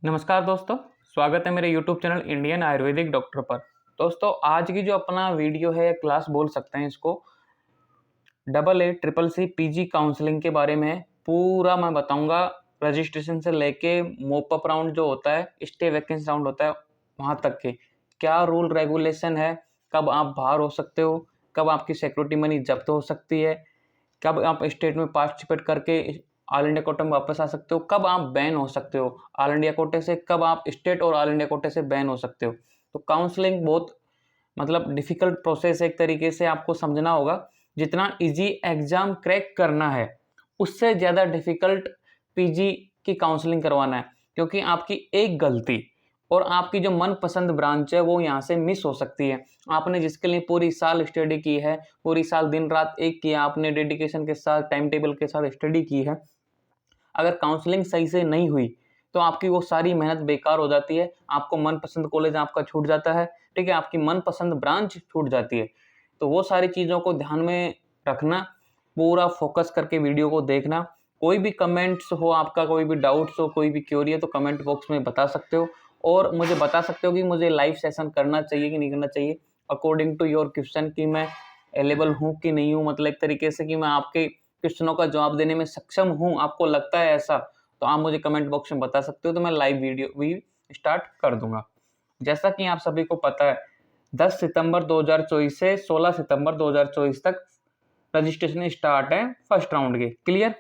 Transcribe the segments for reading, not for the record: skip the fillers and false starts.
नमस्कार दोस्तों, स्वागत है मेरे YouTube channel Indian Ayurvedic doctor पर। दोस्तों, आज की जो अपना वीडियो है, क्लास बोल सकते हैं इसको, AA CCC पीजी काउंसलिंग के बारे में है। पूरा मैं बताऊंगा, रजिस्ट्रेशन से लेके मोप अप राउंड जो होता है, स्टे वैकेंसी राउंड होता है, वहाँ तक के क्या रूल रेगुलेशन है, कब आप बाहर हो सकते हो, कब आपकी सिक्योरिटी मनी जब्त हो सकती है, कब आप स्टेट में पार्टिसिपेट करके ऑल इंडिया कोटे में वापस आ सकते हो, कब आप बैन हो सकते हो ऑल इंडिया कोटे से, कब आप स्टेट और ऑल इंडिया कोटे से बैन हो सकते हो। तो काउंसलिंग बहुत मतलब डिफिकल्ट प्रोसेस है, एक तरीके से आपको समझना होगा। जितना इजी एग्जाम क्रैक करना है, उससे ज़्यादा डिफिकल्ट पीजी की काउंसलिंग करवाना है, क्योंकि आपकी एक गलती और आपकी जो मनपसंद ब्रांच है वो यहाँ से मिस हो सकती है। आपने जिसके लिए पूरी साल स्टडी की है, पूरी साल दिन रात एक किया, आपने डेडिकेशन के साथ टाइम टेबल के साथ स्टडी की है, अगर काउंसलिंग सही से नहीं हुई तो आपकी वो सारी मेहनत बेकार हो जाती है। आपको मनपसंद कॉलेज आपका छूट जाता है, ठीक है, आपकी मनपसंद ब्रांच छूट जाती है। तो वो सारी चीज़ों को ध्यान में रखना, पूरा फोकस करके वीडियो को देखना। कोई भी कमेंट्स हो, आपका कोई भी डाउट्स हो, कोई भी क्वेरी है, तो कमेंट बॉक्स में बता सकते हो और मुझे बता सकते हो कि मुझे लाइव सेशन करना चाहिए कि नहीं करना चाहिए, अकॉर्डिंग टू योर क्वेश्चन, कि मैं अवेलेबल हूँ कि नहीं हूँ। मतलब एक तरीके से कि मैं आपके क्वेश्चनों का जवाब देने में सक्षम हूँ, आपको लगता है ऐसा, तो आप मुझे कमेंट बॉक्स में बता सकते हो, तो मैं लाइव वीडियो भी स्टार्ट कर दूंगा। जैसा कि आप सभी को पता है, 10 सितंबर 2024 से 16 सितंबर 2024 तक रजिस्ट्रेशन स्टार्ट है फर्स्ट राउंड के। क्लियर।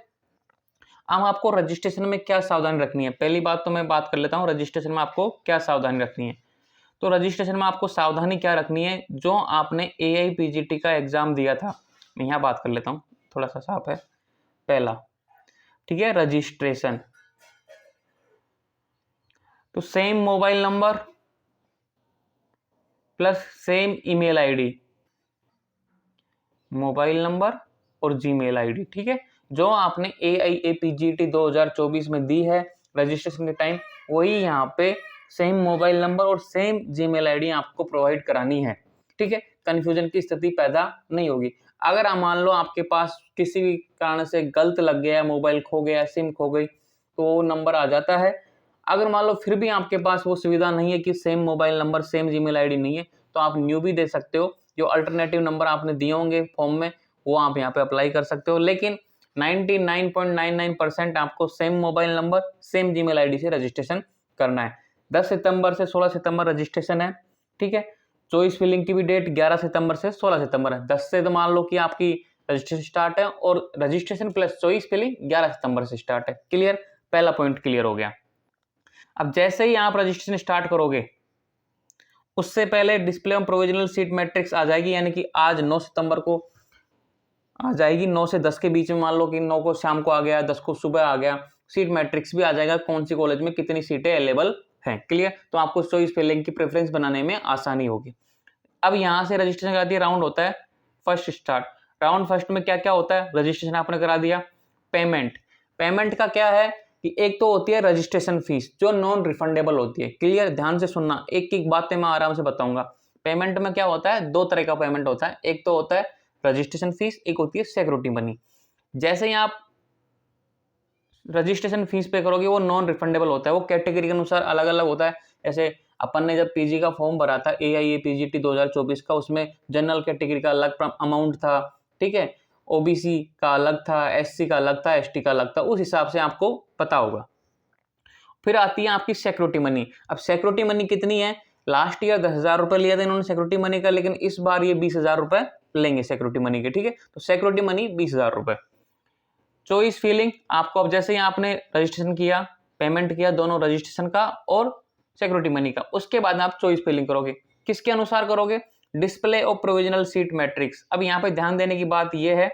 अब आपको रजिस्ट्रेशन में क्या सावधानी रखनी है, पहली बात तो मैं बात कर लेता हूँ रजिस्ट्रेशन में आपको क्या सावधानी रखनी है। तो रजिस्ट्रेशन में आपको सावधानी क्या रखनी है, जो आपने AIPGT का एग्जाम दिया था, मैं यहाँ बात कर लेता हूँ, थोड़ा सा साफ है। पहला, ठीक है, रजिस्ट्रेशन, तो same mobile number plus same email ID, mobile number और जीमेल आईडी, ठीक है, जो आपने AIAPGT 2024 में दी है रजिस्ट्रेशन के टाइम, वही यहाँ पे सेम मोबाइल नंबर और सेम जीमेल आईडी आपको प्रोवाइड करानी है, ठीक है। कंफ्यूजन की स्थिति पैदा नहीं होगी। अगर आप मान लो आपके पास किसी भी कारण से गलत लग गया, मोबाइल खो गया, सिम खो गई, तो वो नंबर आ जाता है। अगर मान लो फिर भी आपके पास वो सुविधा नहीं है कि same mobile number same Gmail ID नहीं है, तो आप न्यू भी दे सकते हो। जो अल्टरनेटिव नंबर आपने दिए होंगे फॉर्म में, वो आप यहाँ पे अप्लाई कर सकते हो, लेकिन 99.99% आपको same mobile number same Gmail ID से रजिस्ट्रेशन करना है। 10 सितंबर से 16 सितंबर रजिस्ट्रेशन है, ठीक है। चॉइस फिलिंग की भी डेट 11 सितंबर से 16 सितंबर है। 10 से तो मान लो कि आपकी रजिस्ट्रेशन स्टार्ट है और रजिस्ट्रेशन प्लस चॉइस फिलिंग 11 सितंबर से स्टार्ट है। क्लियर, पहला पॉइंट क्लियर हो गया। अब जैसे ही आप रजिस्ट्रेशन स्टार्ट करोगे, उससे पहले display on provisional seat matrix आ जाएगी, यानी कि आज 9 सितंबर को आ जाएगी। 9 से 10 के बीच में, मान लो कि 9 को शाम को आ गया, 10 को सुबह आ गया, सीट मैट्रिक्स भी आ जाएगा, कौन सी कॉलेज में कितनी सीटें अवेलेबल हैं। क्लियर, तो आपको चॉइस फिलिंग की प्रेफरेंस बनाने में आसानी होगी। अब यहाँ से रजिस्ट्रेशन कराती है, राउंड होता है फर्स्ट स्टार्ट। राउंड फर्स्ट में क्या क्या होता है, रजिस्ट्रेशन आपने करा दिया, पेमेंट, पेमेंट का क्या है कि एक तो होती है रजिस्ट्रेशन फीस जो नॉन रिफंडेबल होती है। क्लियर, ध्यान से सुनना, एक एक बातें मैं आराम से बताऊंगा। पेमेंट में क्या होता है, दो तरह का पेमेंट होता है, एक तो होता है रजिस्ट्रेशन फीस, एक होती है सिक्योरिटी मनी। जैसे ही आप रजिस्ट्रेशन फीस पे करोगे, वो नॉन रिफंडेबल होता है, वो कैटेगरी के अनुसार अलग अलग होता है। ऐसे अपन ने जब पीजी का फॉर्म भरा था AIAPGT 2024 का, उसमें जनरल कैटेगरी का अलग अमाउंट था, ठीक है, OBC का अलग था, SC का अलग था, ST का अलग था, उस हिसाब से आपको पता होगा। फिर आती है आपकी सिक्योरिटी मनी। अब सिक्योरिटी मनी कितनी है, लास्ट ईयर 10,000 रुपए लिया था इन्होंने सिक्योरिटी मनी का, लेकिन इस बार ये 20,000 रुपए लेंगे सिक्योरिटी मनी के, ठीक है। तो सिक्योरिटी मनी 20,000 रुपए। चॉइस फिलिंग, आपको अब जैसे ही आपने रजिस्ट्रेशन किया, पेमेंट किया, दोनों रजिस्ट्रेशन का और सिक्योरिटी मनी का, उसके बाद आप चॉइस फिलिंग करोगे। किसके अनुसार करोगे, display of provisional seat matrix. अब यहाँ पे ध्यान देने की बात यह है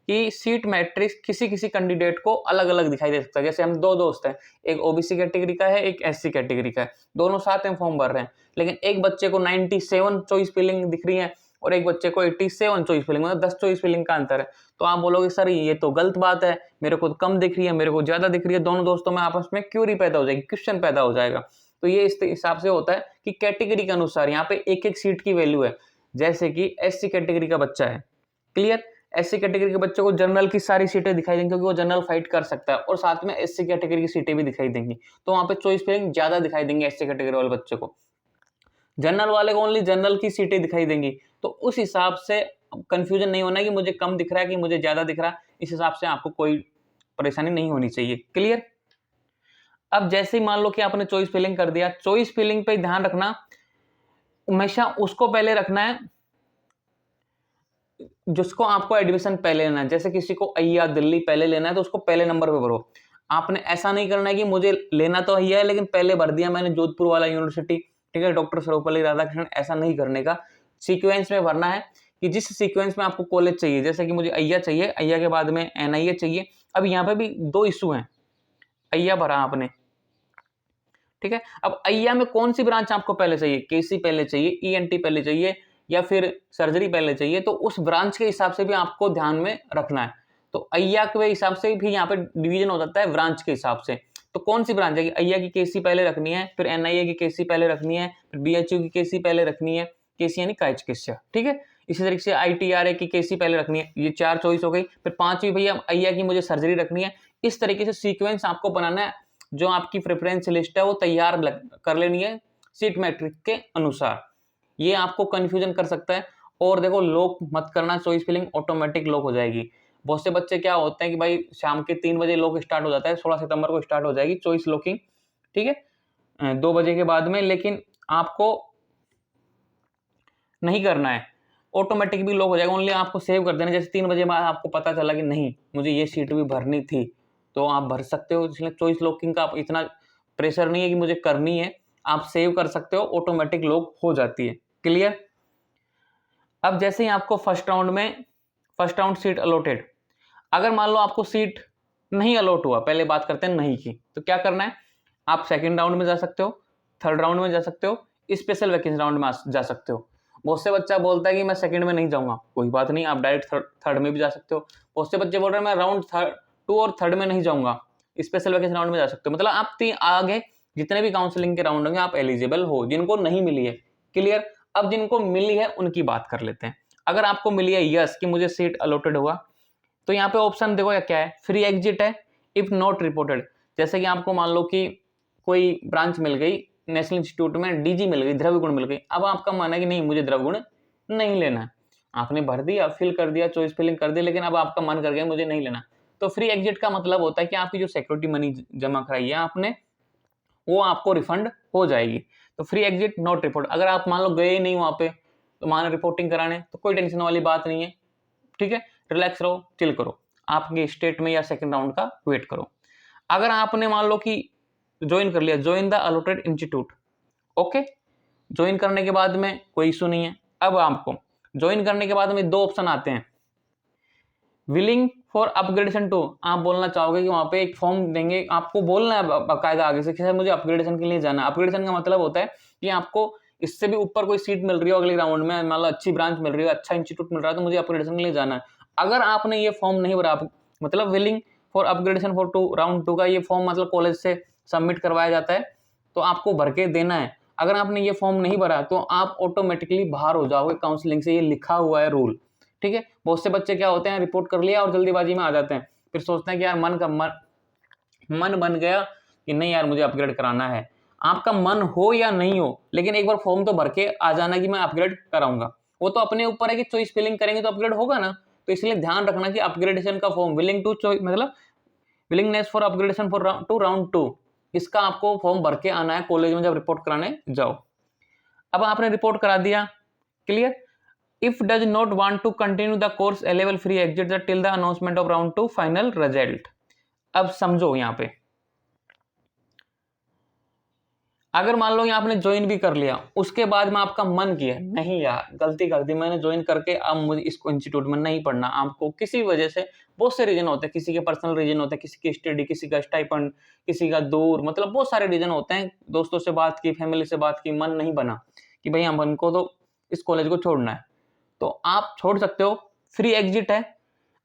कि सीट मैट्रिक्स किसी किसी कैंडिडेट को अलग अलग दिखाई दे सकता है। जैसे हम दो दोस्त हैं, एक OBC कैटेगरी का है, एक SC कैटेगरी का है, दोनों साथ में फॉर्म भर रहे हैं, लेकिन एक बच्चे को 97 चॉइस फिलिंग दिख रही है और एक बच्चे को 87 चॉइस फिलिंग, मतलब 10 चॉइस फिलिंग का अंतर है। तो आप बोलोगे सर ये तो गलत बात है, मेरे को कम दिख रही है, मेरे को ज्यादा दिख रही है, दोनों दोस्तों में आपस में क्यूरी पैदा हो जाएगी, क्वेश्चन पैदा हो जाएगा। तो ये इस हिसाब से होता है कि कैटेगरी के अनुसार यहाँ पे एक एक सीट की वैल्यू है। जैसे कि SC कैटेगरी का बच्चा है, क्लियर, SC कैटेगरी के बच्चों को जनरल की सारी सीटें दिखाई देंगी क्योंकि वो जनरल फाइट कर सकता है, और साथ में SC कैटेगरी की सीटें भी दिखाई देंगी, तो वहां पे चॉइस फिलिंग ज्यादा दिखाई देंगे SC कैटेगरी वाले बच्चे को। जनरल वाले को ओनली जनरल की सीटें दिखाई देंगी, तो उस हिसाब से कंफ्यूजन नहीं होना कि मुझे कम दिख रहा है कि मुझे ज्यादा दिख रहा है, इस हिसाब से आपको कोई परेशानी नहीं होनी चाहिए। क्लियर। अब जैसे ही मान लो कि आपने चॉइस फिलिंग कर दिया, चॉइस फिलिंग पे ध्यान रखना, हमेशा उसको पहले रखना है जिसको आपको एडमिशन पहले लेना है। जैसे किसी को अय्या दिल्ली पहले लेना है तो उसको पहले नंबर पे भरो। आपने ऐसा नहीं करना है कि मुझे लेना तो अय्या है लेकिन पहले भर दिया मैंने जोधपुर वाला यूनिवर्सिटी, ठीक है, डॉक्टर सर्वपल्ली राधाकृष्णन, ऐसा नहीं करने का। सीक्वेंस में भरना है कि जिस सीक्वेंस में आपको कॉलेज चाहिए, जैसे कि मुझे अय्या चाहिए, अय्या के बाद में NIA चाहिए। अब यहाँ पे भी 2 इशू हैं, अय्या भरा आपने, ठीक है। अब अय्या में कौन सी ब्रांच आपको पहले चाहिए, KC पहले चाहिए, ENT पहले चाहिए, या फिर सर्जरी पहले चाहिए, तो उस ब्रांच के हिसाब से भी आपको ध्यान में रखना है। तो अय्या के हिसाब से भी यहाँ पे डिवीजन हो जाता है ब्रांच के हिसाब से। तो कौन सी ब्रांच है, अय्या की KC पहले रखनी है, फिर NIA की KC पहले रखनी है, फिर BHU की KC पहले रखनी है, KC यानी काया चिकित्सा, ठीक है। इसी तरीके से ITRA की KC पहले रखनी है। ये 4 चॉइस हो गई। फिर 5वीं भैया अय्या की मुझे सर्जरी रखनी है। इस तरीके से सीक्वेंस आपको बनाना है। जो आपकी प्रेफरेंस लिस्ट है वो तैयार कर लेनी है सीट मैट्रिक के अनुसार। ये आपको कंफ्यूजन कर सकता है। और देखो, लॉक मत करना, चॉइस फिलिंग ऑटोमेटिक लॉक हो जाएगी। बहुत से बच्चे क्या होते हैं कि भाई शाम के 3 बजे लॉक स्टार्ट हो जाता है, 16 सितंबर को स्टार्ट हो जाएगी चॉइस लॉकिंग, ठीक है, 2 बजे के बाद में। लेकिन आपको नहीं करना है, ऑटोमेटिक भी लॉक हो जाएगा। ओनली आपको सेव कर देना। जैसे 3 बजे बाद आपको पता चला कि नहीं मुझे ये सीट भी भरनी थी, तो आप भर सकते हो। इसलिए चॉइस लॉकिंग का इतना प्रेशर नहीं है कि मुझे करनी है, आप सेव कर सकते हो, ऑटोमेटिक लॉक हो जाती है। क्लियर। अब जैसे ही आपको फर्स्ट राउंड सीट अलॉटेड, अगर मान लो आपको सीट नहीं अलॉट हुआ, पहले बात करते हैं नहीं की, तो क्या करना है, आप सेकंड राउंड में जा सकते हो, थर्ड राउंड में जा सकते हो, स्पेशल वैकेंसी राउंड में जा सकते हो। बहुत से बच्चा बोलता है कि मैं सेकंड में नहीं जाऊंगा, कोई बात नहीं, आप डायरेक्ट थर्ड में भी जा सकते हो। बहुत से बच्चे बोल रहे हैं मैं राउंड 2 और थर्ड में नहीं जाऊंगा, स्पेशल वैकेंसी राउंड में जा सकते हो। मतलब आप आगे जितने भी काउंसलिंग के राउंड होंगे आप एलिजिबल हो, जिनको नहीं मिली है। क्लियर। अब जिनको मिली है उनकी बात कर लेते हैं। अगर आपको मिली है यस कि मुझे सीट अलॉटेड हुआ, तो यहाँ पे ऑप्शन देखो या क्या है, फ्री एग्जिट है, इफ नॉट रिपोर्टेड। जैसे कि आपको मान लो कि कोई ब्रांच मिल गई नेशनल इंस्टीट्यूट में, DG मिल गई, द्रव्य गुण मिल गई। अब आपका मानना है कि नहीं मुझे द्रव्य गुण नहीं लेना है, आपने भर दिया, फिल कर दिया, चॉइस फिलिंग कर दी, लेकिन अब आपका मन कर गया मुझे नहीं लेना। तो फ्री एग्जिट का मतलब होता है कि आपकी जो सिक्योरिटी मनी जमा कराई है आपने, वो आपको रिफंड हो जाएगी। तो फ्री एग्जिट नॉट रिपोर्ट, अगर आप मान लो गए नहीं वहां पे, तो मान रिपोर्टिंग कराने, तो कोई टेंशन वाली बात नहीं है, ठीक है, रिलैक्स रहो, चिल करो, आपके स्टेट में या सेकंड राउंड का वेट करो। अगर आपने मान लो कि ज्वाइन कर लिया, join the allotted institute, okay, join करने के बाद में कोई इशू नहीं है। अब आपको ज्वाइन करने के बाद में 2 ऑप्शन आते हैं, विलिंग फॉर अपग्रेडेशन टू, आप बोलना चाहोगे कि वहां पे एक फॉर्म देंगे, आपको बोलना है बाकायदा आगे से कि सर मुझे अपग्रेडेशन के लिए जाना है। अपग्रेडेशन का मतलब होता है कि आपको इससे भी ऊपर कोई सीट मिल रही हो अगले राउंड में, मान लो अच्छी ब्रांच मिल रही है, अच्छा इंस्टीट्यूट मिल रहा है, तो मुझे अपग्रेडेशन के लिए जाना है। अगर आपने ये फॉर्म नहीं भरा, मतलब willing for upgradation for round 2 का ये फॉर्म मतलब कॉलेज से सबमिट करवाया जाता है, तो आपको भर के देना है। अगर आपने ये फॉर्म नहीं भरा तो आप ऑटोमेटिकली बाहर हो जाओगे काउंसलिंग से, ये लिखा हुआ है रूल, ठीक है। बहुत से बच्चे क्या होते हैं, रिपोर्ट कर लिया और जल्दीबाजी में आ जाते हैं, फिर सोचते हैं कि यार मन बन गया कि नहीं यार मुझे अपग्रेड कराना है। आपका मन हो या नहीं हो, लेकिन एक बार फॉर्म तो भर के आ जाना कि मैं अपग्रेड कराऊंगा। वो तो अपने ऊपर है कि चॉइस फिलिंग करेंगे तो अपग्रेड होगा ना। तो इसलिए ध्यान रखना कि अपग्रेडेशन का फॉर्म, विलिंग टू चॉइस मतलब willingness for upgradation for round 2, इसका आपको फॉर्म भर के आना है कॉलेज में जब रिपोर्ट कराने जाओ। अब आपने रिपोर्ट करा दिया, clear. If does not want to continue the course, A level free exit till the announcement of round 2 final result। अब समझो यहाँ पे, अगर मान लो आपने ज्वाइन भी कर लिया, उसके बाद में आपका मन किया नहीं यार गलती कर दी मैंने ज्वाइन करके, अब मुझे इसको इंस्टीट्यूट में नहीं पढ़ना, आपको किसी वजह से, बहुत से रीजन होते हैं, किसी के पर्सनल रीजन होते हैं, किसी की स्टडी, किसी का स्टाइपेंड, किसी का दूर, मतलब बहुत सारे रीजन होते हैं, दोस्तों से बात की, फैमिली से बात की, मन नहीं बना कि भाई हम को तो इस कॉलेज को छोड़ना है, तो आप छोड़ सकते हो। फ्री एग्जिट है,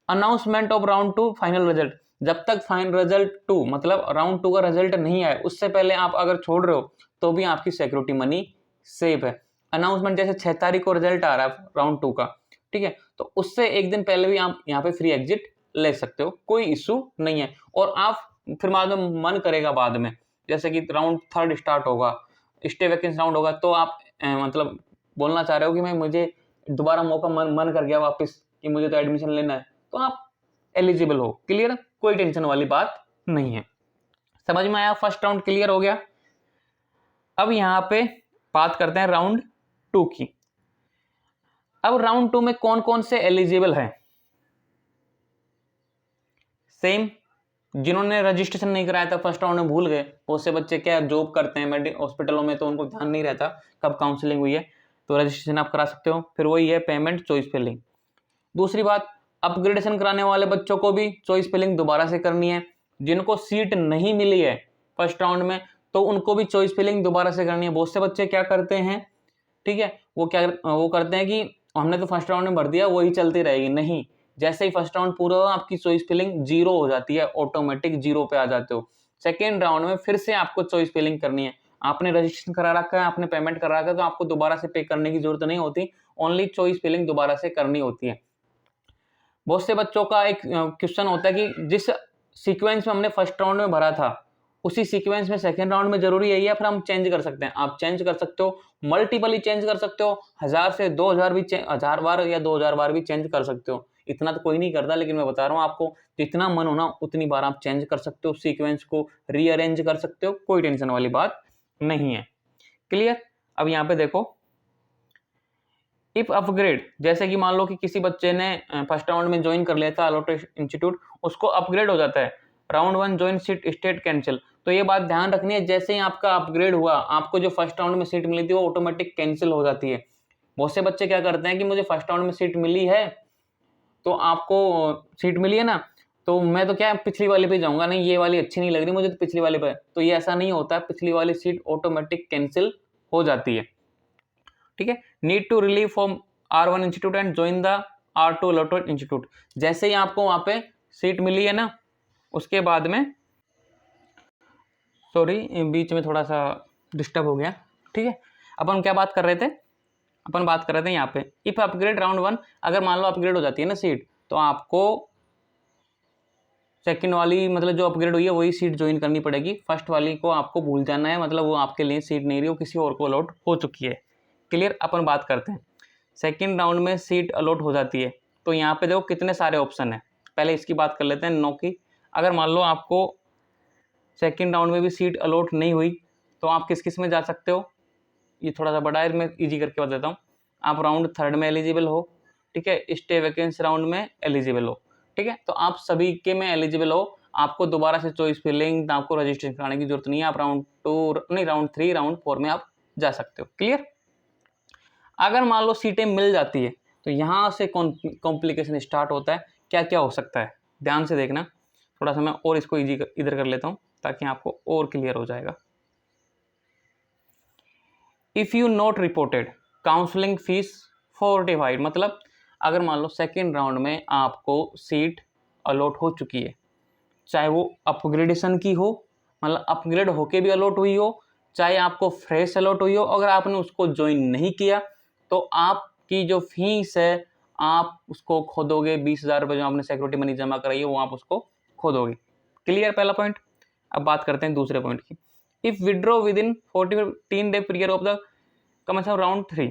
announcement of round 2 final result, जब तक फाइनल रिजल्ट 2 मतलब राउंड 2 का रिजल्ट नहीं आए उससे पहले आप अगर छोड़ रहे हो तो भी आपकी सिक्योरिटी मनी सेफ है। अनाउंसमेंट जैसे 6 तारीख को रिजल्ट आ रहा है राउंड 2 का, ठीक है, तो उससे एक दिन पहले भी आप यहाँ पे फ्री एग्जिट ले सकते हो, कोई इशू नहीं है। और आप फिर बाद में मन करेगा बाद में, जैसे कि राउंड 3 स्टार्ट होगा, स्टे वैकेंसी राउंड होगा, तो आप मतलब बोलना चाह रहे हो कि मैं मुझे दोबारा मौका मन कर गया वापस कि मुझे तो एडमिशन लेना है, तो आप एलिजिबल हो। क्लियर, कोई टेंशन वाली बात नहीं है। समझ में आया? फर्स्ट राउंड क्लियर हो गया। अब यहाँ पे बात करते हैं राउंड 2 की। अब राउंड 2 में कौन कौन से एलिजिबल हैं? सेम, जिन्होंने रजिस्ट्रेशन नहीं कराया था फर्स्ट राउंड में, भूल गए, बहुत से बच्चे क्या जॉब करते हैं हॉस्पिटलों में, तो उनको ध्यान नहीं रहता कब काउंसलिंग हुई है, तो रजिस्ट्रेशन आप करा सकते हो। फिर वही है पेमेंट, चॉइस फिलिंग। दूसरी बात, अपग्रेडेशन कराने वाले बच्चों को भी चॉइस फिलिंग दोबारा से करनी है। जिनको सीट नहीं मिली है फर्स्ट राउंड में, तो उनको भी चॉइस फिलिंग दोबारा से करनी है। बहुत से बच्चे क्या करते हैं, ठीक है, वो करते हैं कि हमने तो फर्स्ट राउंड में भर दिया, वही चलती रहेगी। नहीं, जैसे ही फर्स्ट राउंड पूरा हो, आपकी चॉइस फिलिंग 0 हो जाती है, ऑटोमेटिक 0 पे आ जाते हो। सेकेंड राउंड में फिर से आपको चॉइस फिलिंग करनी है। आपने रजिस्ट्रेशन करा रखा है, आपने पेमेंट करा रखा है, तो आपको दोबारा से पे करने की जरूरत नहीं होती, ओनली चॉइस फिलिंग दोबारा से करनी होती है। बहुत से बच्चों का एक क्वेश्चन होता है कि जिस सीक्वेंस में हमने फर्स्ट राउंड में भरा था, उसी सीक्वेंस में सेकेंड राउंड में जरूरी है या फिर हम चेंज कर सकते हैं? आप चेंज कर सकते हो, मल्टीपली चेंज कर सकते हो, 1000 से 2000 भी 1000 बार या 2000 बार भी चेंज कर सकते हो। इतना तो कोई नहीं करता, लेकिन मैं बता रहा हूँ आपको, जितना मन हो ना उतनी बार आप चेंज कर सकते हो, सीक्वेंस को रीअरेंज कर सकते हो, कोई टेंशन वाली बात नहीं है। क्लियर? अब यहाँ पे देखो, इफ अपग्रेड, जैसे कि मान लो कि किसी बच्चे ने फर्स्ट राउंड में ज्वाइन कर लिया था अलॉटेड इंस्टीट्यूट, उसको अपग्रेड हो जाता है, round 1 join seat state cancel. तो ये बात ध्यान रखनी है, जैसे ही आपका अपग्रेड हुआ, आपको जो फर्स्ट राउंड में सीट मिली थी वो ऑटोमेटिक कैंसिल हो जाती है। बहुत से बच्चे क्या करते हैं कि मुझे फर्स्ट राउंड में सीट मिली है, तो आपको सीट मिली है ना, तो मैं तो क्या पिछली वाले पे जाऊंगा, नहीं ये वाली अच्छी नहीं लग रही मुझे, तो पिछली वाले पे। तो ये ऐसा नहीं होता, पिछली वाली सीट ऑटोमेटिक कैंसिल हो जाती है। ठीक है, need to relieve from R1 institute and join the R2 allotted institute. जैसे ही आपको वहां पे सीट मिली है ना, उसके बाद में, सॉरी बीच में थोड़ा सा डिस्टर्ब हो गया, ठीक है, अपन क्या बात कर रहे थे, अपन बात कर रहे थे यहाँ पे इफ अपग्रेड राउंड 1, अगर मान लो अपग्रेड हो जाती है ना सीट, तो आपको सेकंड वाली मतलब जो अपग्रेड हुई है वही सीट ज्वाइन करनी पड़ेगी। फर्स्ट वाली को आपको भूल जाना है, मतलब वो आपके लिए सीट नहीं रही, वो किसी और को अलॉट हो चुकी है। क्लियर? अपन बात करते हैं, सेकंड राउंड में सीट अलॉट हो जाती है, तो यहाँ पे देखो कितने सारे ऑप्शन है। पहले इसकी बात कर लेते हैं, नो की। अगर मान लो आपको सेकंड राउंड में भी सीट अलॉट नहीं हुई, तो आप किस किस में जा सकते हो? ये थोड़ा सा बड़ा है, मैं इजी करके बता देता हूँ। आप राउंड 3 में एलिजिबल हो, ठीक है, स्टे वैकेंसी राउंड में एलिजिबल हो, ठीक है, तो आप सभी के में एलिजिबल हो। आपको दोबारा से चॉइस फिलिंग, आपको रजिस्ट्रेशन कराने की जरूरत नहीं है। आप राउंड 2 नहीं, राउंड 3 राउंड 4 में आप जा सकते हो। क्लियर? अगर मान लो सीटें मिल जाती है, तो यहाँ से कॉम्प्लिकेशन स्टार्ट होता है। क्या क्या हो सकता है, ध्यान से देखना। थोड़ा सा मैं और इसको इजी इधर कर लेता हूँ ताकि आपको और क्लियर हो जाएगा। If you not reported counselling fees 45, मतलब अगर मान लो सेकेंड राउंड में आपको सीट अलॉट हो चुकी है, चाहे वो अपग्रेडेशन की हो, मतलब अपग्रेड होके भी अलॉट हुई हो, चाहे आपको फ्रेश अलॉट हुई हो, अगर आपने उसको ज्वाइन नहीं किया, तो आपकी जो फीस है आप उसको खो दोगे। 20,000 रुपये जो आपने सिक्योरिटी मनी जमा कराई है वो आप उसको खो दोगे। क्लियर? पहला पॉइंट। अब बात करते हैं दूसरे पॉइंट की। If withdraw with in 14 day period of the कम से कम राउंड 3,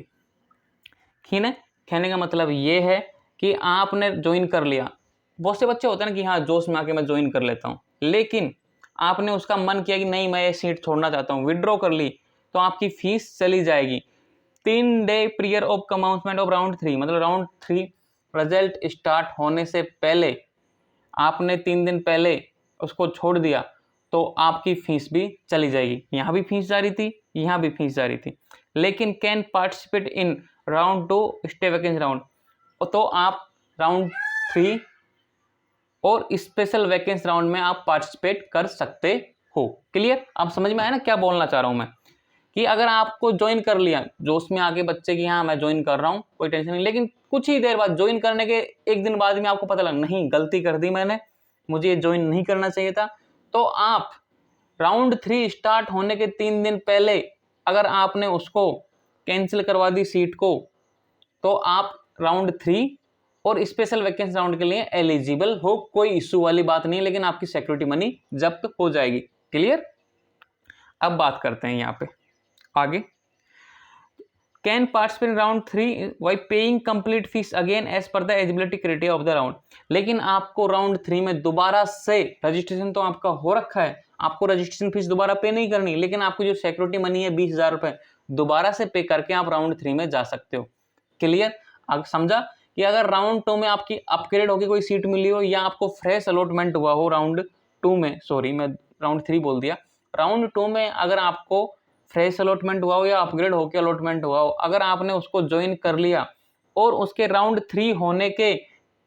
ठीक है, कहने का मतलब ये है कि आपने ज्वाइन कर लिया। बहुत से बच्चे होते हैं ना कि हाँ जोश में आके मैं ज्वाइन कर लेता हूँ, लेकिन आपने उसका मन किया कि नहीं मैं ये सीट छोड़ना चाहता हूँ, विड्रॉ कर ली, तो आपकी फीस चली जाएगी। 3 day period of commencement of round 3, मतलब राउंड 3 रिजल्ट स्टार्ट होने से पहले आपने 3 दिन पहले उसको छोड़ दिया, तो आपकी फीस भी चली जाएगी। यहाँ भी फीस जा रही थी, यहाँ भी फीस जा रही थी। लेकिन can participate in round 2 stay vacancy round, तो आप राउंड 3 और स्पेशल वैकेंसी राउंड में आप पार्टिसिपेट कर सकते हो। क्लियर? आप समझ में आया ना क्या बोलना चाह रहा हूं मैं, कि अगर आपको ज्वाइन कर लिया, जोश में आगे बच्चे की हाँ मैं ज्वाइन कर रहा हूँ, कोई टेंशन नहीं, लेकिन कुछ ही देर बाद ज्वाइन करने के 1 दिन बाद में आपको पता लगा नहीं गलती कर दी मैंने, मुझे ये ज्वाइन नहीं करना चाहिए था, तो आप राउंड 3 स्टार्ट होने के 3 दिन पहले अगर आपने उसको कैंसिल करवा दी सीट को, तो आप राउंड 3 और स्पेशल वैकेंसी राउंड के लिए एलिजिबल हो, कोई इश्यू वाली बात नहीं है, लेकिन आपकी सिक्योरिटी मनी जब्त हो जाएगी। क्लियर। अब बात करते हैं यहाँ पे आगे, can participate in round 3 by paying complete fees again as per the eligibility criteria of the round. लेकिन आपको राउंड 3 में दोबारा से, रजिस्ट्रेशन तो आपका हो रखा है, आपको रजिस्ट्रेशन फीस दोबारा पे नहीं करनी, लेकिन आपको जो सिक्योरिटी मनी है 20,000 रुपए दोबारा से पे करके आप राउंड 3 में जा सकते हो। क्लियर। अब समझा कि अगर राउंड 2 में आपकी अपग्रेड होगी कोई सीट मिली हो या आपको फ्रेश अलॉटमेंट हुआ हो राउंड 2 में, सॉरी मैं राउंड 3 बोल दिया, राउंड 2 में अगर आपको फ्रेश अलॉटमेंट हुआ हो या अपग्रेड होकर अलॉटमेंट हुआ हो, अगर आपने उसको ज्वाइन कर लिया और उसके राउंड 3 होने के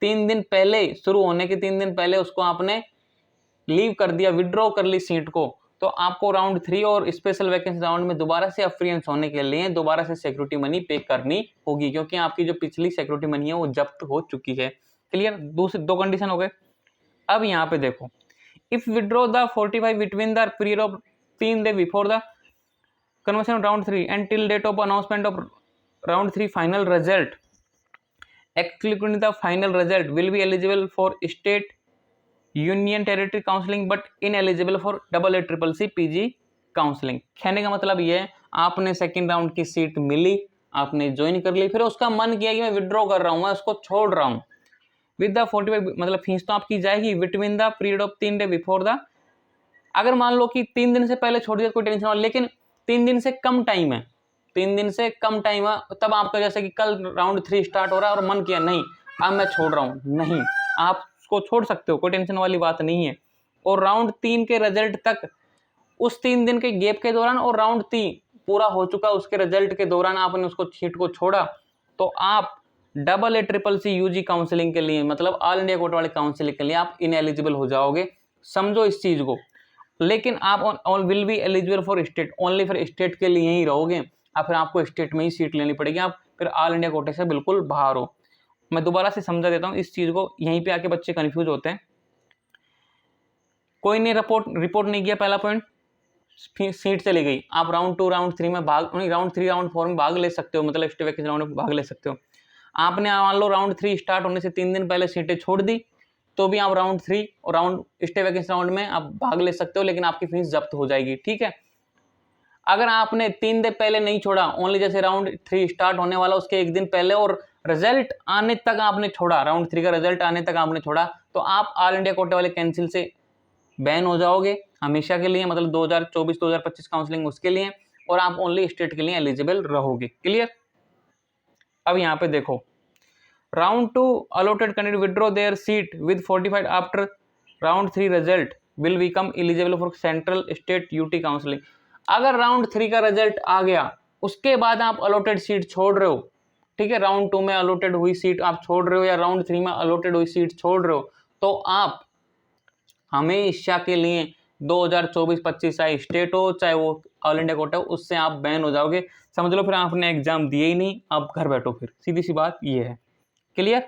3 दिन पहले, शुरू होने के 3 दिन पहले उसको आपने लीव कर दिया, विड्रॉ कर ली सीट को, तो आपको राउंड 3 और स्पेशल वैकेंसी राउंड में दोबारा से अफ्रियंस होने के लिए दोबारा से सिक्योरिटी मनी पे करनी होगी, क्योंकि आपकी जो पिछली सिक्योरिटी मनी है वो जब्त हो चुकी है। क्लियर। दूसरे 2 कंडीशन हो गए। अब यहाँ पे देखो, if withdraw the 45 between the period of 3 day before the conversion of round 3 and till date of announcement of round 3 final result, excluding the final result, will be eligible for state union territory counseling but ineligible for AACCC PG counselling. कहने का मतलब ये है, आपने second round की seat मिली, आपने join कर ली, फिर उसका मन किया कि मैं विड्रॉ कर रहा हूँ, मैं उसको छोड़ रहा हूँ, विद द 45 मतलब फीस तो आपकी जाएगी between the period of 3 day before the, अगर मान लो कि 3 दिन से पहले छोड़ दिया कोई टेंशन वाला, लेकिन 3 दिन से कम टाइम है, 3 दिन से कम टाइम है, तब आपका जैसे कि कल राउंड 3 स्टार्ट हो रहा है और मन किया नहीं अब मैं छोड़ रहा हूँ, नहीं, आप उसको छोड़ सकते हो, कोई टेंशन वाली बात नहीं है। और राउंड 3 के रिजल्ट तक, उस 3 दिन के गैप के दौरान और राउंड 3 पूरा हो चुका उसके रिजल्ट के दौरान आपने उसको सीट को छोड़ा, तो आप AACCC यूजी काउंसलिंग के लिए, मतलब ऑल इंडिया कोटा वाले काउंसलिंग के लिए आप इनएलिजिबल हो जाओगे। समझो इस चीज को। लेकिन आप will be eligible for state, only for state के लिए ही रहोगे, और फिर आपको स्टेट में ही सीट लेनी पड़ेगी, आप फिर ऑल इंडिया कोटे से बिल्कुल बाहर हो। मैं दोबारा से समझा देता हूँ इस चीज को, यहीं पे आके बच्चे कंफ्यूज होते हैं। कोई ने रिपोर्ट नहीं किया, पहला पॉइंट, सीट चली गई, आप राउंड 2 राउंड 3 में भाग नहीं, राउंड 3 राउंड 4 में भाग ले सकते हो, मतलब स्टेट वैकेंसी राउंड में भाग ले सकते हो। आपने मान लो राउंड 3 स्टार्ट होने से 3 दिन पहले सीटें छोड़ दी, तो भी आप राउंड 3 और राउंड स्टे वैकेंसी राउंड में आप भाग ले सकते हो, लेकिन आपकी फीस जब्त हो जाएगी। ठीक है। अगर आपने 3 दिन पहले नहीं छोड़ा, ओनली जैसे राउंड 3 स्टार्ट होने वाला उसके 1 दिन पहले और रिजल्ट आने तक आपने छोड़ा, राउंड 3 का रिजल्ट आने तक आपने छोड़ा, तो आप ऑल इंडिया कोटे वाले कैंसिल से बैन हो जाओगे हमेशा के लिए, मतलब 2024-2025 काउंसलिंग उसके लिए, और आप ओनली स्टेट के लिए एलिजिबल रहोगे। क्लियर। अब यहाँ पे देखो, round 2 allotted candidate withdraw their seat with 45 after round 3 result will become eligible for central state UT counseling। अगर राउंड 3 का रिजल्ट आ गया, उसके बाद आप allotted सीट छोड़ रहे हो, ठीक है, राउंड 2 में allotted हुई सीट आप छोड़ रहे हो या राउंड 3 में allotted हुई सीट छोड़ रहे हो, तो आप हमेशा के लिए 2024-25 चाहे स्टेट हो चाहे वो ऑल इंडिया कोटा हो, उससे आप बैन हो जाओगे। समझ लो फिर आपने एग्जाम दिए ही नहीं, आप घर बैठो, फिर सीधी सी बात ये है। क्लियर।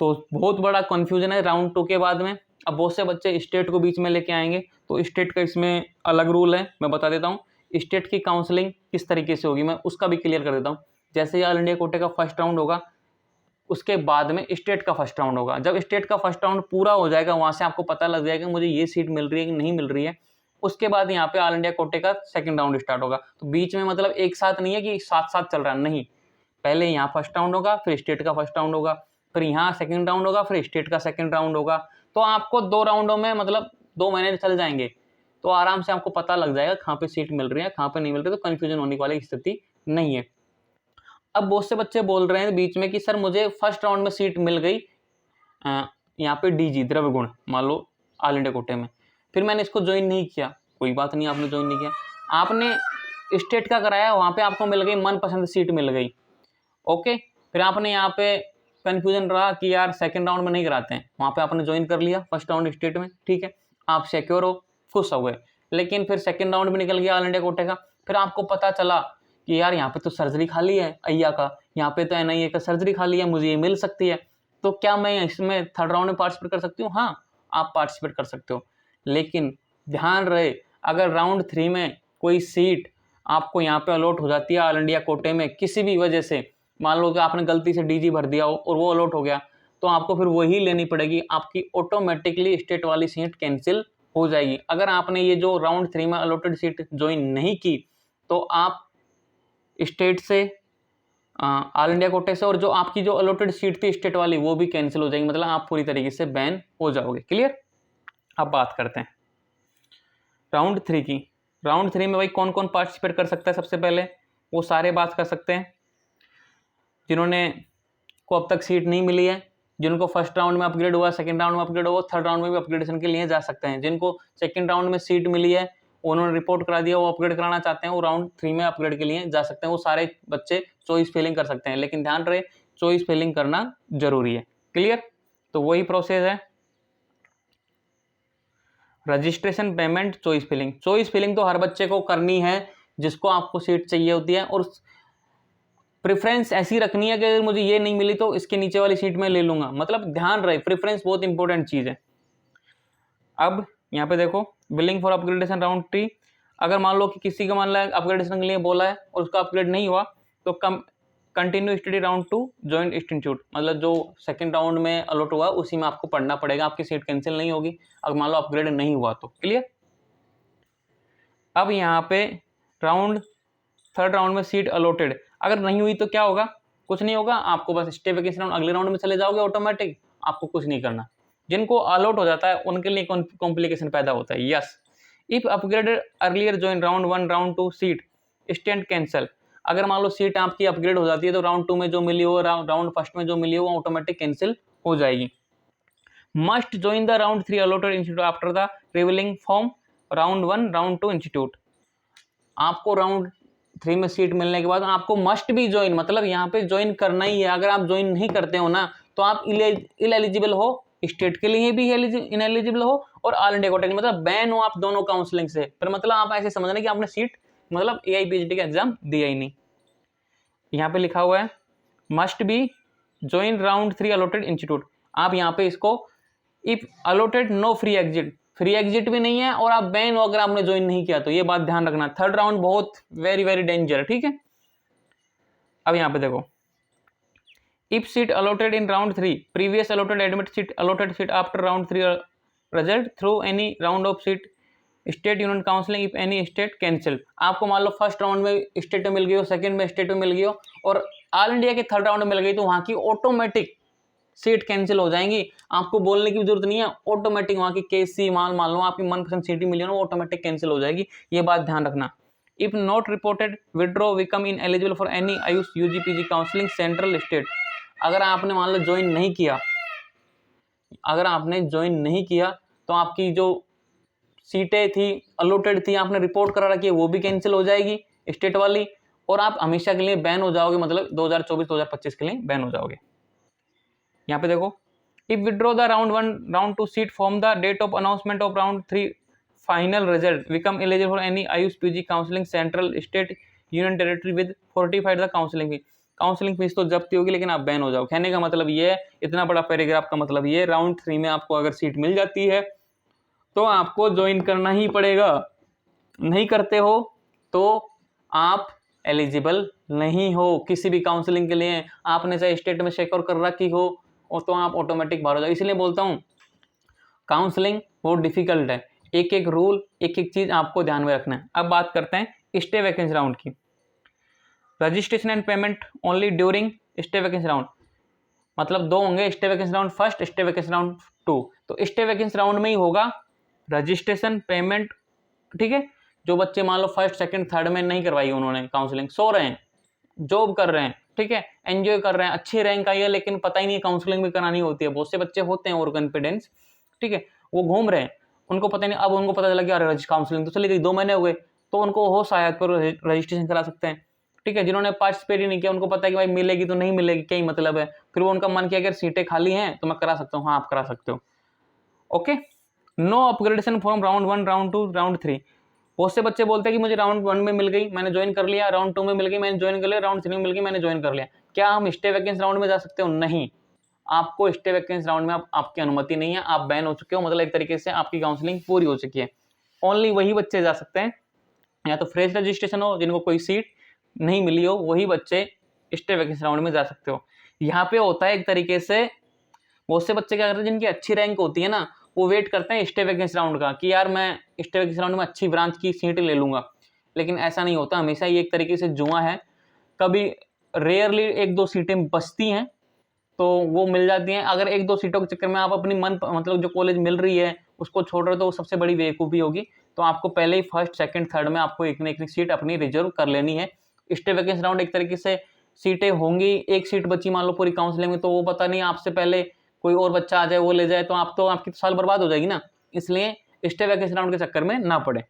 तो बहुत बड़ा कंफ्यूजन है राउंड 2 के बाद में। अब बहुत से बच्चे स्टेट को बीच में लेके आएंगे, तो स्टेट का इसमें अलग रूल है, मैं बता देता हूँ स्टेट की काउंसलिंग किस तरीके से होगी, मैं उसका भी क्लियर कर देता हूँ। जैसे ऑल इंडिया कोटे का फर्स्ट राउंड होगा, उसके बाद में स्टेट का फर्स्ट राउंड होगा। जब स्टेट का फर्स्ट राउंड पूरा हो जाएगा, वहां से आपको पता लग जाएगा मुझे ये सीट मिल रही है कि नहीं मिल रही है, उसके बाद यहाँ पे ऑल इंडिया कोटे का सेकंड राउंड स्टार्ट होगा। तो बीच में मतलब एक साथ नहीं है कि साथ साथ चल रहा है, नहीं, पहले यहाँ फर्स्ट राउंड होगा, फिर स्टेट का फर्स्ट राउंड होगा, फिर यहाँ सेकंड राउंड होगा, फिर स्टेट का सेकंड राउंड होगा। तो आपको 2 राउंडों में मतलब 2 महीने चल जाएंगे, तो आराम से आपको पता लग जाएगा कहाँ पे सीट मिल रही है कहाँ पे नहीं मिल रही, तो कंफ्यूजन होने वाली स्थिति नहीं है। अब बहुत से बच्चे बोल रहे हैं बीच में कि सर मुझे फर्स्ट राउंड में सीट मिल गई यहाँ पे DG द्रव्य गुण, मान लो ऑल इंडिया कोटे में, फिर मैंने इसको ज्वाइन नहीं किया। कोई बात नहीं, आपने ज्वाइन नहीं किया, आपने स्टेट का कराया, वहाँ पे आपको मिल गई मनपसंद सीट मिल गई, ओके, फिर आपने यहाँ पे कंफ्यूजन रहा कि यार सेकंड राउंड में नहीं कराते हैं, वहाँ पे आपने ज्वाइन कर लिया फर्स्ट राउंड स्टेट में, ठीक है, आप सिक्योर हो, खुश हो गए। लेकिन फिर सेकंड राउंड भी निकल गया ऑल इंडिया कोटे का, फिर आपको पता चला कि यार यहाँ पे तो सर्जरी खाली है अय्या का, यहाँ पे तो NIA का सर्जरी खाली है, मुझे ये मिल सकती है, तो क्या मैं इसमें थर्ड राउंड में पार्टिसिपेट कर सकती हूँ? हाँ, आप पार्टिसिपेट कर सकते हो, लेकिन ध्यान रहे अगर राउंड 3 में कोई सीट आपको यहाँ पे अलॉट हो जाती है ऑल इंडिया कोटे में किसी भी वजह से, मान लो कि आपने गलती से डीजी भर दिया हो और वो अलॉट हो गया, तो आपको फिर वही लेनी पड़ेगी, आपकी ऑटोमेटिकली स्टेट वाली सीट कैंसिल हो जाएगी। अगर आपने ये जो राउंड 3 में अलॉटेड सीट ज्वाइन नहीं की तो आप स्टेट से ऑल इंडिया कोटे से, और जो आपकी जो अलॉटेड सीट थी स्टेट वाली वो भी कैंसिल हो जाएगी, मतलब आप पूरी तरीके से बैन हो जाओगे। क्लियर। अब बात करते हैं राउंड 3 की। राउंड 3 में भाई कौन कौन पार्टिसिपेट कर सकता है? सबसे पहले वो सारे बात कर सकते हैं जिन्होंने को अब तक सीट नहीं मिली है, जिनको फर्स्ट राउंड में अपग्रेड हुआ, सेकंड राउंड में अपग्रेड हुआ, थर्ड राउंड में भी अपग्रेडेशन के लिए जा सकते हैं। जिनको सेकंड राउंड में सीट मिली है, उन्होंने रिपोर्ट करा दिया, वो अपग्रेड कराना चाहते हैं, वो राउंड 3 में अपग्रेड के लिए जा सकते हैं। वो सारे बच्चे चॉइस फिलिंग कर सकते हैं, लेकिन ध्यान रहे चॉइस फिलिंग करना जरूरी है। क्लियर। तो वही प्रोसेस है, registration, payment, choice filling. Choice filling तो हर बच्चे को करनी है जिसको आपको सीट चाहिए होती है, और प्रेफरेंस ऐसी रखनी है कि अगर मुझे ये नहीं मिली तो इसके नीचे वाली सीट में ले लूंगा। मतलब ध्यान रहे, प्रेफरेंस बहुत इंपॉर्टेंट चीज है। अब यहाँ पे देखो, बिलिंग फॉर अपग्रेडेशन राउंड 3। अगर मान लो कि किसी का मान लो अपग्रेडेशन के लिए बोला है और उसका अपग्रेड नहीं हुआ, तो continue study round 2 joint institute, मतलब जो सेकंड राउंड में अलॉट हुआ उसी में आपको पढ़ना पड़ेगा, आपकी सीट कैंसिल नहीं होगी अगर मान लो अपग्रेड नहीं हुआ तो। क्लियर। अब यहाँ पे थर्ड राउंड में सीट अलॉटेड अगर नहीं हुई तो क्या होगा? कुछ नहीं होगा, आपको बस स्टे वैकेंसी राउंड अगले राउंड में चले जाओगे ऑटोमेटिक, आपको कुछ नहीं करना। जिनको अलॉट हो जाता है उनके लिए कॉम्प्लिकेशन पैदा होता है। Yes, if upgraded earlier join round 1 round 2 seat stand cancel. अगर मान लो सीट आपकी अपग्रेड हो जाती है तो राउंड 2 में जो मिली हो, राउंड फर्स्ट में जो मिली हो, वो ऑटोमेटिक कैंसिल हो जाएगी। Must join the round 3 allotted institute after the revealing form round 1 round 2 institute. आपको राउंड 3 में सीट मिलने के बाद आपको मस्ट भी ज्वाइन, मतलब यहाँ पे ज्वाइन करना ही है। अगर आप ज्वाइन नहीं करते हो ना तो आप इनएलिजिबल हो, स्टेट के लिए भी इनएलिजिबल हो और ऑल इंडिया कोटे, मतलब बैन हो आप दोनों काउंसलिंग से। पर मतलब आप ऐसे समझना कि आपने सीट मतलब AIPHT का एग्जाम दिया ही नहीं। यहाँ पे लिखा हुआ है must be join round 3 allotted institute. आप यहाँ पे इसको if allotted no free exit, free exit भी नहीं है और आप बैन हो अगर आपने ज्वाइन नहीं किया तो, ये बात ध्यान रखना। थर्ड राउंड बहुत वेरी वेरी डेंजर, ठीक है। अब यहाँ पे देखो, if seat allotted in round 3 previous allotted admit seat allotted seat after round 3 result through any round of seat state union counselling if any state cancel. आपको मान लो first round में state में मिल गई हो, सेकंड में स्टेट में मिल गई हो और ऑल इंडिया के थर्ड राउंड में मिल गई, तो वहां की ऑटोमेटिक सीट कैंसिल हो जाएंगी। आपको बोलने की जरूरत नहीं है, ऑटोमेटिक वहां की केसी मान लो आपकी मनपसंद सीट मिली हो ना, ऑटोमेटिक कैंसिल हो जाएगी। ये बात ध्यान रखना। If not reported withdraw become in eligible for any Ayush UG-PG counselling central state. अगर आपने मान लो ज्वाइन नहीं किया, अगर आपने ज्वाइन नहीं किया तो आपकी जो सीटें थी अलॉटेड थी आपने रिपोर्ट करा रखी है वो भी कैंसिल हो जाएगी स्टेट वाली, और आप हमेशा के लिए बैन हो जाओगे, मतलब 2024-2025 के लिए बैन हो जाओगे। यहाँ पे देखो, if withdraw the round 1 round 2 seat from the date of announcement of round 3 final result become eligible for any AYUSH PG counselling central state union territory with 45 the counselling fee. Counselling fees तो जब्ती होगी लेकिन आप ban हो जाओ। कहने का मतलब ये है, इतना बड़ा पैराग्राफ का मतलब ये, राउंड 3 में आपको अगर सीट मिल जाती है तो आपको ज्वाइन करना ही पड़ेगा। नहीं करते हो तो आप एलिजिबल नहीं हो किसी भी काउंसलिंग के लिए। आपने चाहे स्टेट में सिक्योर कर रखी हो और तो आप ऑटोमेटिक बाहर हो जाओ। इसलिए बोलता हूँ काउंसलिंग बहुत डिफिकल्ट है, एक एक रूल एक एक चीज आपको ध्यान में रखना है। अब बात करते हैं स्टे वैकेंसी राउंड की। Registration and payment only during stay vacancy round, मतलब दो होंगे, stay vacancy round first, stay vacancy round 2। तो स्टे वैकेंसी राउंड में ही होगा रजिस्ट्रेशन पेमेंट, ठीक है। जो बच्चे मान लो फर्स्ट सेकंड थर्ड में नहीं करवाई उन्होंने काउंसलिंग, सो रहे हैं, जॉब कर रहे हैं, ठीक है, एंजॉय कर रहे हैं, अच्छी रैंक आई है लेकिन पता ही नहीं काउंसलिंग भी करानी होती है। बहुत से बच्चे होते हैं और कॉन्फिडेंस, ठीक है, वो घूम रहे हैं, उनको पता नहीं, अब उनको पता चला कि अरे काउंसलिंग तो चली गई, 2 महीने हो गए, तो उनको हो शायद पर रजिस्ट्रेशन करा सकते हैं, ठीक है। जिन्होंने पार्टिसिपेट ही नहीं किया उनको पता है कि भाई मिलेगी तो नहीं मिलेगी, क्या ही मतलब है, फिर वो उनका मन किया अगर सीटें खाली हैं तो मैं करा सकता हूँ। हाँ आप करा सकते हो, okay. No upgradation from round 1 round 2 round 3। बहुत से बच्चे बोलते हैं कि मुझे राउंड 1 में मिल गई मैंने ज्वाइन कर लिया, राउंड 2 में मिल गई मैंने ज्वाइन कर लिया, राउंड 3 में मिल गई मैंने ज्वाइन कर लिया। क्या हम स्टे वैकेंसी राउंड में जा सकते हो? नहीं, आपको स्टे वैकेंसी राउंड में आपकी अनुमति नहीं है, आप बैन हो चुके हो, मतलब एक तरीके से आपकी काउंसलिंग पूरी हो चुकी है। ओनली वही बच्चे जा सकते हैं, या तो फ्रेश रजिस्ट्रेशन हो जिनको कोई सीट नहीं मिली हो, वही बच्चे स्टे वैकेंसी राउंड में जा सकते हो। यहाँ पे होता है एक तरीके से, बहुत से बच्चे क्या करते हैं जिनकी अच्छी रैंक होती है ना, वो वेट करते हैं स्टे वैकेंसी राउंड का कि यार मैं स्टे वैकेंसी राउंड में अच्छी ब्रांच की सीट ले लूंगा, लेकिन ऐसा नहीं होता। हमेशा ये एक तरीके से जुआ है। कभी रेयरली एक दो सीटें बचती हैं तो वो मिल जाती हैं। अगर एक दो सीटों के चक्कर में आप अपनी मन मतलब जो कॉलेज मिल रही है उसको छोड़ रहे हो तो वो सबसे बड़ी बेवकूफ़ी होगी। तो आपको पहले ही फर्स्ट सेकंड थर्ड में आपको एक न एक सीट अपनी रिजर्व कर लेनी है। स्टे वैकेंसी राउंड एक तरीके से सीटें होंगी, एक सीट बची मान लो पूरी काउंसलिंग में, तो वो पता नहीं आपसे पहले कोई और बच्चा आ जाए वो ले जाए, तो आपकी तो साल बर्बाद हो जाएगी ना। इसलिए स्टे वैकेंसी राउंड के चक्कर में ना पड़े।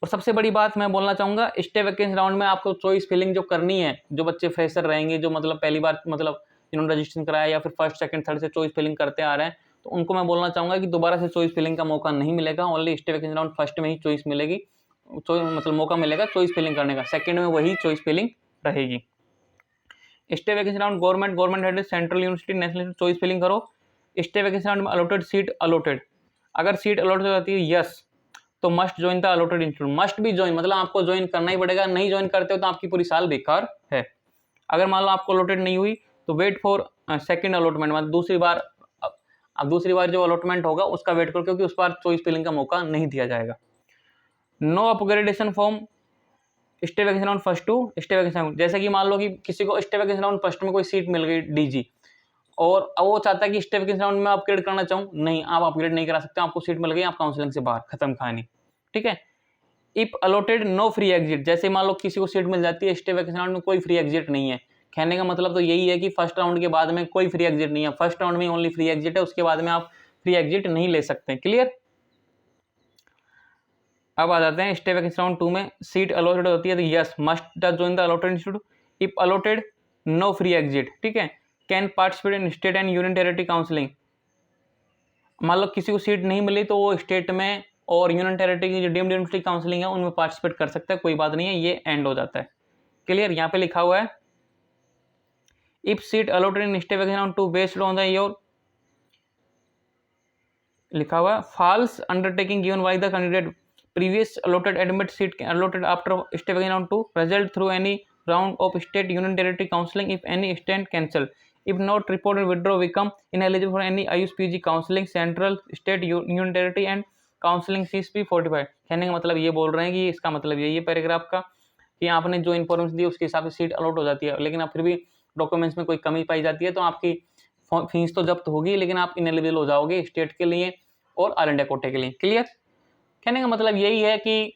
और सबसे बड़ी बात मैं बोलना चाहूँगा, स्टे वैकेंसी राउंड में आपको चॉइस फिलिंग जो करनी है, जो बच्चे फ्रेशर रहेंगे, जो मतलब पहली बार मतलब जिन्होंने रजिस्ट्रेशन कराया या फिर फर्स्ट सेकंड थर्ड से चॉइस फिलिंग करते आ रहे हैं, तो उनको मैं बोलना चाहूँगा कि दोबारा से चॉइस फिलिंग का मौका नहीं मिलेगा। Only stay vacancy round first में ही चॉइस मिलेगी, मतलब मौका मिलेगा चॉइस फिलिंग करने का, सेकंड में वही चॉइस फिलिंग रहेगी। Stray vacancy round government headed central university national choice filling करो। स्टे वैकेंसी राउंड में अलॉटेड सीट अलॉटेड, अगर सीट अलॉट हो जाती है यस तो must join the allotted institute. Must भी ज्वाइन मतलब आपको ज्वाइन करना ही पड़ेगा, नहीं ज्वाइन करते हो तो आपकी पूरी साल बेकार है। अगर मान लो आपको अलॉटेड नहीं हुई तो वेट फॉर सेकंड अलॉटमेंट, मतलब दूसरी बार जो अलॉटमेंट होगा उसका वेट करो, क्योंकि उस बार चॉइस फिलिंग का मौका नहीं दिया जाएगा। No upgradation from stray vacancy round first to stray vacancy round. जैसे कि मान लो कि किसी को स्टे वैकेंसी राउंड फर्स्ट में कोई सीट मिल गई डीजी, और अब वो चाहता है कि स्टे वैकेंसी राउंड में अपग्रेड करना चाहूँ, नहीं, आप अपग्रेड नहीं करा सकते, आपको सीट मिल गई, आप काउंसलिंग से बाहर, खत्म कहानी। ठीक है। If allotted no free exit, जैसे मान लो किसी को सीट मिल जाती है स्टे वैकेंसी राउंड में, कोई फ्री एग्जिट नहीं है। कहने का मतलब तो यही है कि फर्स्ट राउंड के बाद में कोई फ्री एग्जिट नहीं है, फर्स्ट राउंड में ओनली फ्री एग्जिट है, उसके बाद में आप फ्री एग्जिट नहीं ले सकते। क्लियर। अब आ जाते हैं स्टे वैकेंसी राउंड 2 में। सीट अलॉटेड होती है तो yes must join the allotted institute. If allotted no free exit, ठीक है, can participate in state and union territory counselling. मान लो किसी को सीट नहीं मिली तो वो स्टेट में और यूनियन टेरिटरी की जो डीम्ड यूनिवर्सिटी काउंसलिंग है उनमें पार्टिसिपेट कर सकता है, कोई बात नहीं है, ये एंड हो जाता है। क्लियर। यहाँ पे लिखा हुआ है if seat allotted in stray vacancy round 2 based on the your, लिखा हुआ है false undertaking given by the candidate previous allotted admit seat allotted after stay vacancy round 2 result through any round of state union territory counseling if any stand cancel, if not reported withdraw become ineligible for any IUPG counseling central state union territory and counseling CSP 45। कहने का मतलब ये बोल रहे हैं कि इसका मतलब यही है पैराग्राफ का कि आपने जो इन्फॉर्मेशन दी उसके हिसाब से सीट अलॉट हो जाती है, लेकिन अब फिर भी डॉक्यूमेंट्स में कोई कमी पाई जाती है तो आपकी फीस तो जब्त होगी, लेकिन आप इनएलिजिबल हो जाओगे स्टेट के लिए और ऑल इंडिया कोटे के लिए। क्लियर। कहने का मतलब यही है कि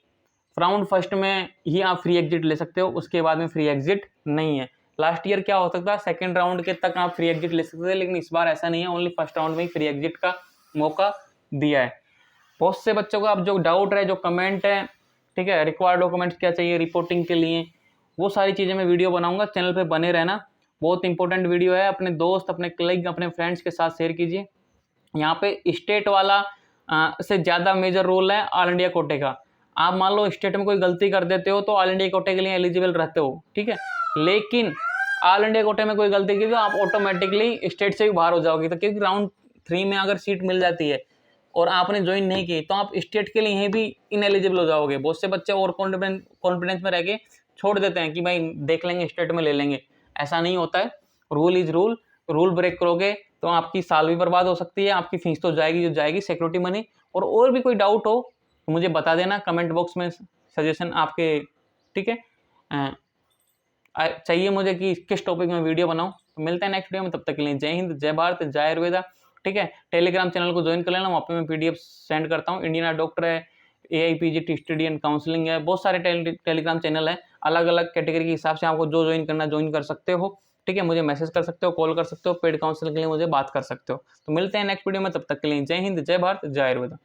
राउंड फर्स्ट में ही आप फ्री एग्जिट ले सकते हो, उसके बाद में फ्री एग्जिट नहीं है। लास्ट ईयर क्या हो सकता है, सेकंड राउंड के तक आप फ्री एग्जिट ले सकते थे, लेकिन इस बार ऐसा नहीं है, ओनली फर्स्ट राउंड में ही फ्री एग्जिट का मौका दिया है। बहुत से बच्चों को अब जो डाउट है, जो कमेंट है, ठीक है, रिक्वायर्ड डॉक्यूमेंट्स क्या चाहिए रिपोर्टिंग के लिए, वो सारी चीज़ें मैं वीडियो बनाऊंगा, चैनल पर बने रहना। बहुत इंपॉर्टेंट वीडियो है, अपने दोस्त, अपने कलीग, अपने फ्रेंड्स के साथ शेयर कीजिए। यहाँ पे स्टेट वाला से ज़्यादा मेजर रोल है ऑल इंडिया कोटे का। आप मान लो स्टेट में कोई गलती कर देते हो तो ऑल इंडिया कोटे के लिए एलिजिबल रहते हो, ठीक है, लेकिन ऑल इंडिया कोटे में कोई गलती की तो आप ऑटोमेटिकली स्टेट से भी बाहर हो जाओगे। तो क्योंकि राउंड 3 में अगर सीट मिल जाती है और आपने ज्वाइन नहीं की तो आप स्टेट के लिए भी इनएलिजिबल हो जाओगे। बहुत से बच्चे और कॉन्फिडेंस में रह के छोड़ देते हैं कि भाई देख लेंगे स्टेट में ले लेंगे, ऐसा नहीं होता है। Rule is rule, rule break करोगे तो आपकी साल भी बर्बाद हो सकती है, आपकी फीस तो जाएगी जो जाएगी, सिक्योरिटी मनी। और भी कोई डाउट हो तो मुझे बता देना कमेंट बॉक्स में, सजेशन आपके, ठीक है, चाहिए मुझे कि किस टॉपिक में वीडियो बनाऊं। तो मिलते हैं नेक्स्ट वीडियो में, तब तक के लिए जय हिंद, जय भारत, जय आयुर्वेदा। ठीक है, टेलीग्राम चैनल को ज्वाइन कर लेना, वहाँ पे मैं PDF सेंड करता हूँ। इंडियन डॉक्टर है, AIPG स्टडी एंड काउंसलिंग है, बहुत सारे टेलीग्राम चैनल है, अलग अलग कैटेगरी के हिसाब से आपको जो ज्वाइन करना ज्वाइन कर सकते हो। ठीक है, मुझे मैसेज कर सकते हो, कॉल कर सकते हो, पेड काउंसलिंग के लिए मुझे बात कर सकते हो। तो मिलते हैं नेक्स्ट वीडियो में, तब तक के लिए जय हिंद, जय भारत, जय आयुर्वेदा।